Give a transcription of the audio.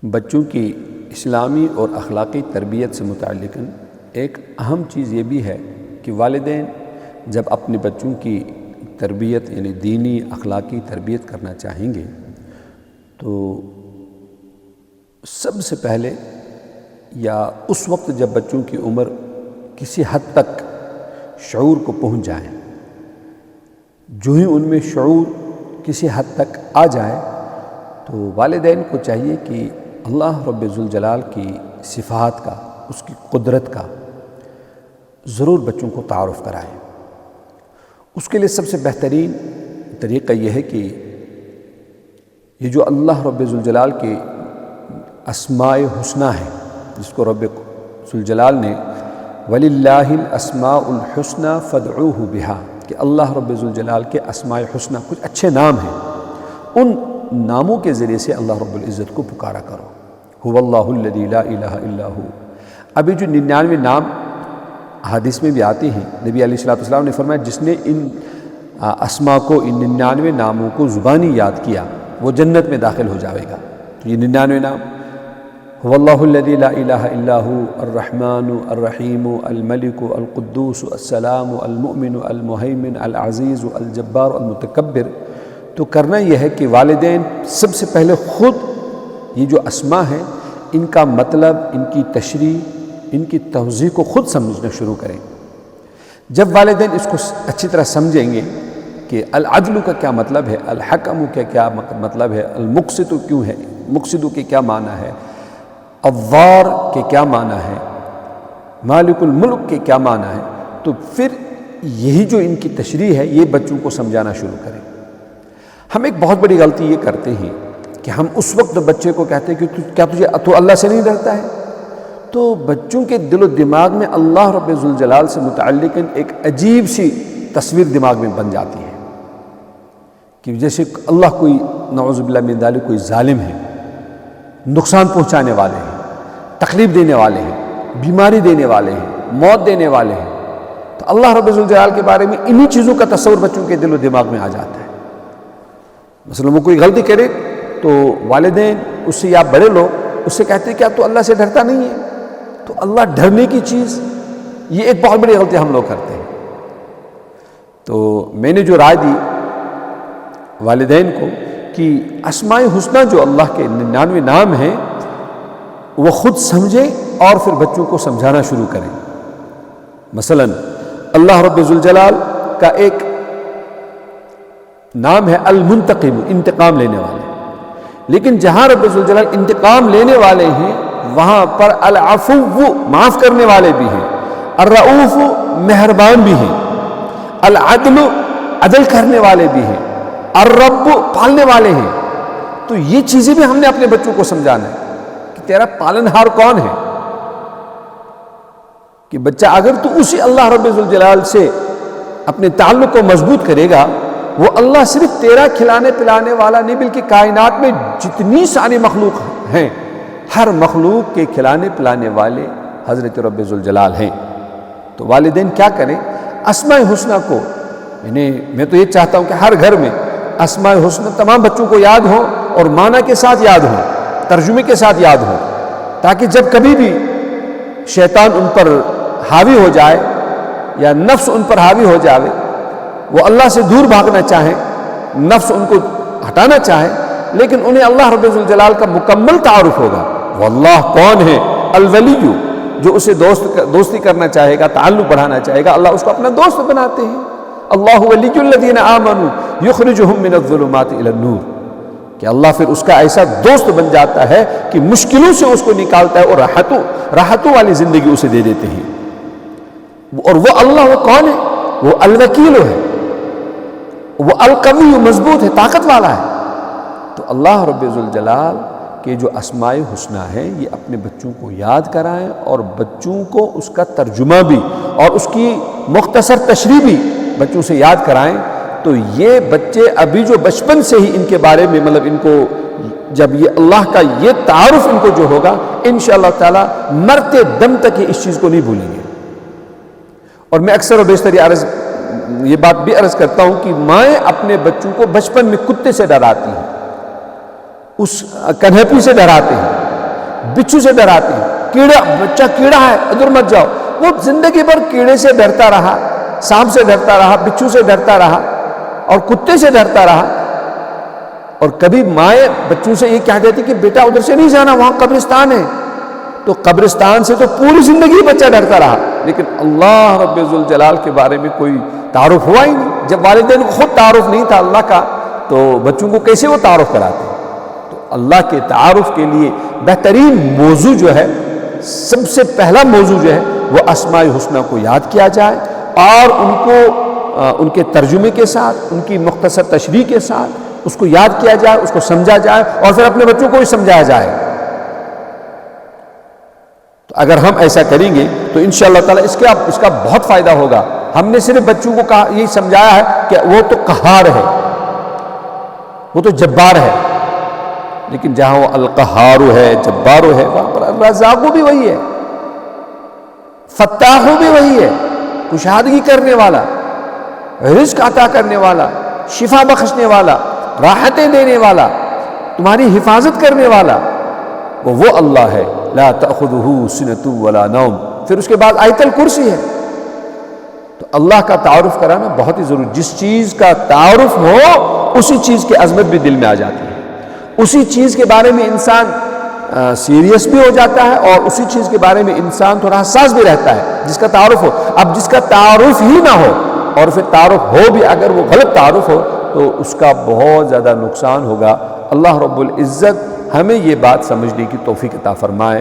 بچوں کی اسلامی اور اخلاقی تربیت سے متعلق ایک اہم چیز یہ بھی ہے کہ والدین جب اپنے بچوں کی تربیت یعنی دینی اخلاقی تربیت کرنا چاہیں گے تو سب سے پہلے یا اس وقت جب بچوں کی عمر کسی حد تک شعور کو پہنچ جائے، جو ہی ان میں شعور کسی حد تک آ جائے تو والدین کو چاہیے کہ اللہ رب ذوالجلال کی صفات کا، اس کی قدرت کا ضرور بچوں کو تعارف کرائیں۔ اس کے لیے سب سے بہترین طریقہ یہ ہے کہ یہ جو اللہ رب ذوالجلال کے اسماء حسنی ہے، جس کو رب ذوالجلال نے وَلِلَّهِ الْأَسْمَاءُ الْحُسْنَى فَادْعُوهُ بِهَا کہ اللہ رب ذوالجلال کے اسماء حسنی کچھ اچھے نام ہیں، ان ناموں کے ذریعے سے اللہ رب العزت کو پکارا کرو۔ هو اللہ الذی لا الہ الا ہو۔ ابھی جو 99 نام حدیث میں بھی آتے ہیں، نبی علیہ السلام نے فرمایا جس نے ان اسماء کو، ان 99 ناموں کو زبانی یاد کیا وہ جنت میں داخل ہو جائے گا۔ تو یہ 99 نام هو اللہ الذی لا الہ الا ہو، الرحمن الرحیم الملک القدوس السلام المؤمن المہیمن العزیز الجبار المتکبر۔ تو کرنا یہ ہے کہ والدین سب سے پہلے خود یہ جو اسماء ہیں ان کا مطلب، ان کی تشریح، ان کی توضیح کو خود سمجھنا شروع کریں۔ جب والدین اس کو اچھی طرح سمجھیں گے کہ العدل کا کیا مطلب ہے، الحکم کا کیا مطلب ہے، المقسط کیوں ہے، مقصد کے کیا معنی ہے، الضار کے کیا معنی ہے، مالک الملک کے کیا معنی ہے، تو پھر یہی جو ان کی تشریح ہے یہ بچوں کو سمجھانا شروع کریں۔ ہم ایک بہت بڑی غلطی یہ کرتے ہیں کہ ہم اس وقت بچے کو کہتے ہیں کہ کیا تو اللہ سے نہیں ڈرتا ہے؟ تو بچوں کے دل و دماغ میں اللہ رب ذوالجلال سے متعلق ایک عجیب سی تصویر دماغ میں بن جاتی ہے کہ جیسے اللہ کوئی نعوذ باللہ من ذالک کوئی ظالم ہے، نقصان پہنچانے والے ہیں، تکلیف دینے والے ہیں، بیماری دینے والے ہیں، موت دینے والے ہیں۔ تو اللہ رب ذوالجلال کے بارے میں انہی چیزوں کا تصور بچوں کے دل و دماغ میں آ جاتا ہے۔ مثلا وہ کوئی غلطی کرے تو والدین اس سے یا بڑے لوگ اس سے کہتے ہیں کیا تو اللہ سے ڈرتا نہیں ہے؟ تو اللہ ڈرنے کی چیز، یہ ایک بہت بڑی غلطی ہم لوگ کرتے ہیں۔ تو میں نے جو رائے دی والدین کو کہ اسماء حسنی جو اللہ کے 99 نام ہیں وہ خود سمجھیں اور پھر بچوں کو سمجھانا شروع کریں۔ مثلا اللہ رب ذوالجلال کا ایک نام ہے المنتقم، انتقام لینے والے، لیکن جہاں رب ذوالجلال انتقام لینے والے ہیں وہاں پر العفو، معاف کرنے والے بھی ہیں، الرؤوف، مہربان بھی ہیں، العدل، عدل کرنے والے بھی ہیں، الرب، پالنے والے ہیں۔ تو یہ چیزیں بھی ہم نے اپنے بچوں کو سمجھانا ہے کہ تیرا پالنہار کون ہے، کہ بچہ اگر تو اسی اللہ رب ذوالجلال سے اپنے تعلق کو مضبوط کرے گا، وہ اللہ صرف تیرا کھلانے پلانے والا نہیں بلکہ کائنات میں جتنی ساری مخلوق ہیں ہر مخلوق کے کھلانے پلانے والے حضرت رب ذوالجلال ہیں۔ تو والدین کیا کریں، اسماء حسنی کو، میں تو یہ چاہتا ہوں کہ ہر گھر میں اسماء حسنی تمام بچوں کو یاد ہوں اور معنی کے ساتھ یاد ہوں، ترجمے کے ساتھ یاد ہوں، تاکہ جب کبھی بھی شیطان ان پر حاوی ہو جائے یا نفس ان پر حاوی ہو جائے، وہ اللہ سے دور بھاگنا چاہیں، نفس ان کو ہٹانا چاہے، لیکن انہیں اللہ رب ذوالجلال کا مکمل تعارف ہوگا۔ وہ اللہ کون ہے، الولی، جو اسے دوستی کرنا چاہے گا، تعلق بڑھانا چاہے گا، اللہ اس کو اپنا دوست بناتے ہیں۔ اللہ ولی الذین آمنوا یخرجہم من الظلمات الی النور، کہ اللہ پھر اس کا ایسا دوست بن جاتا ہے کہ مشکلوں سے اس کو نکالتا ہے اور راحتوں والی زندگی اسے دے دیتے ہیں۔ اور وہ اللہ وہ کون ہے، وہ الوکیل ہے، وہ القوی، مضبوط ہے، طاقت والا ہے۔ تو اللہ رب ذوالجلال کے جو اسماء حسنی ہیں یہ اپنے بچوں کو یاد کرائیں اور بچوں کو اس کا ترجمہ بھی اور اس کی مختصر تشریح بھی بچوں سے یاد کرائیں۔ تو یہ بچے ابھی جو بچپن سے ہی ان کے بارے میں ان کو جب یہ اللہ کا یہ تعارف ان کو جو ہوگا انشاءاللہ تعالی مرتے دم تک یہ اس چیز کو نہیں بھولیں گے۔ اور میں اکثر و بیشتر یہ بات بھی عرض کرتا ہوں کہ مائیں اپنے بچوں کو بچپن میں کتے سے ڈراتی ہیں، اس کنہیپی سے ڈراتے ہیں، بچھو سے ڈراتے ہیں، کیڑا، بچہ کیڑا ہے ادھر مت جاؤ، وہ زندگی بھر کیڑے سے ڈرتا رہا، سانپ سے ڈرتا رہا، بچھو سے ڈرتا رہا اور کتے سے ڈرتا رہا، اور کبھی مائیں بچوں سے یہ کہہ دیتی کہ بیٹا ادھر سے نہیں جانا، وہاں قبرستان ہے، تو قبرستان سے تو پوری زندگی بچہ ڈرتا رہا، لیکن اللہ رب ذوالجلال کے بارے میں کوئی تعارف ہوا ہی نہیں۔ جب والدین کو خود تعارف نہیں تھا اللہ کا تو بچوں کو کیسے وہ تعارف کراتے؟ تو اللہ کے تعارف کے لیے بہترین موضوع جو ہے، سب سے پہلا موضوع جو ہے وہ اسماء الحسنی کو یاد کیا جائے، اور ان کو ان کے ترجمے کے ساتھ، ان کی مختصر تشریح کے ساتھ اس کو یاد کیا جائے، اس کو سمجھا جائے، اور پھر اپنے بچوں کو بھی سمجھایا جائے۔ تو اگر ہم ایسا کریں گے تو انشاءاللہ تعالیٰ اس کا بہت فائدہ ہوگا۔ ہم نے صرف بچوں کو یہی سمجھایا ہے کہ وہ تو قہار ہے، وہ تو جبار ہے، لیکن جہاں وہ القہار ہے، جبار ہے، وہاں پر الرزاق بھی وہی ہے، فتاح بھی وہی ہے، کشادگی کرنے والا، رزق عطا کرنے والا، شفا بخشنے والا، راحتیں دینے والا، تمہاری حفاظت کرنے والا، وہ اللہ ہے۔ لا تأخذہ سنۃ ولا نوم، پھر اس کے بعد آیت الکرسی ہے۔ تو اللہ کا تعارف کرانا بہت ہی ضروری، جس چیز کا تعارف ہو اسی چیز کی عظمت بھی دل میں آ جاتی ہے، اسی چیز کے بارے میں انسان سیریس بھی ہو جاتا ہے، اور اسی چیز کے بارے میں انسان تھوڑا حساس بھی رہتا ہے جس کا تعارف ہو۔ اب جس کا تعارف ہی نہ ہو، اور پھر تعارف ہو بھی اگر وہ غلط تعارف ہو تو اس کا بہت زیادہ نقصان ہوگا۔ اللہ رب العزت ہمیں یہ بات سمجھنے کی توفیق عطا فرمائے۔